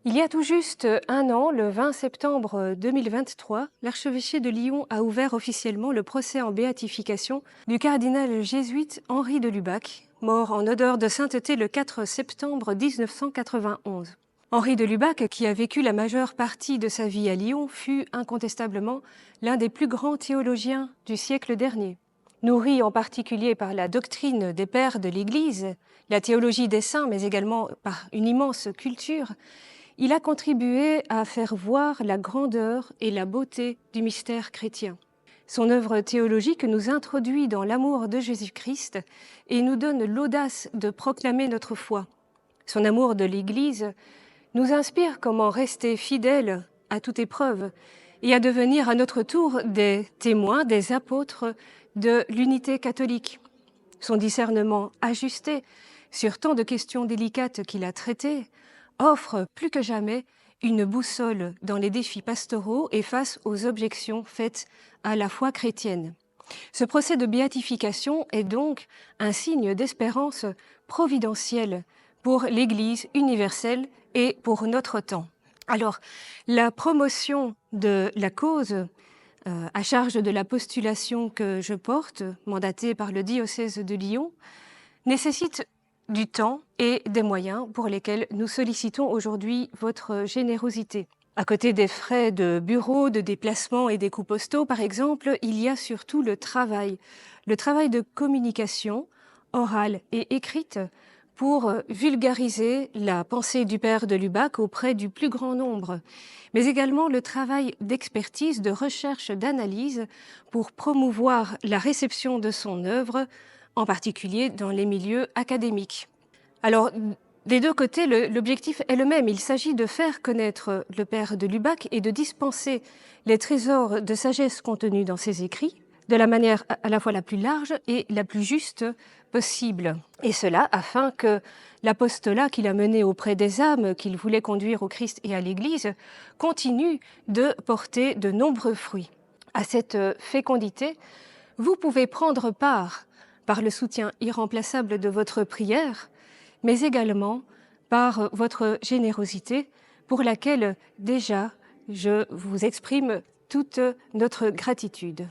Il y a tout juste un an, le 20 septembre 2023, l'archevêché de Lyon a ouvert officiellement le procès en béatification du cardinal jésuite Henri de Lubac, mort en odeur de sainteté le 4 septembre 1991. Henri de Lubac, qui a vécu la majeure partie de sa vie à Lyon, fut incontestablement l'un des plus grands théologiens du siècle dernier. Nourri en particulier par la doctrine des pères de l'Église, la théologie des saints, mais également par une immense culture, il a contribué à faire voir la grandeur et la beauté du mystère chrétien. Son œuvre théologique nous introduit dans l'amour de Jésus-Christ et nous donne l'audace de proclamer notre foi. Son amour de l'Église nous inspire comment rester fidèles à toute épreuve et à devenir à notre tour des témoins, des apôtres de l'unité catholique. Son discernement ajusté sur tant de questions délicates qu'il a traitées offre plus que jamais une boussole dans les défis pastoraux et face aux objections faites à la foi chrétienne. Ce procès de béatification est donc un signe d'espérance providentielle pour l'Église universelle et pour notre temps. Alors, la promotion de la cause à charge de la postulation que je porte, mandatée par le diocèse de Lyon, nécessite du temps et des moyens pour lesquels nous sollicitons aujourd'hui votre générosité. À côté des frais de bureau, de déplacement et des coûts postaux, par exemple, il y a surtout le travail de communication orale et écrite pour vulgariser la pensée du père de Lubac auprès du plus grand nombre, mais également le travail d'expertise, de recherche, d'analyse pour promouvoir la réception de son œuvre, en particulier dans les milieux académiques. Alors, des deux côtés, l'objectif est le même. Il s'agit de faire connaître le père de Lubac et de dispenser les trésors de sagesse contenus dans ses écrits de la manière à la fois la plus large et la plus juste possible. Et cela afin que l'apostolat qu'il a mené auprès des âmes qu'il voulait conduire au Christ et à l'Église continue de porter de nombreux fruits. À cette fécondité, vous pouvez prendre part par le soutien irremplaçable de votre prière, mais également par votre générosité pour laquelle déjà je vous exprime toute notre gratitude.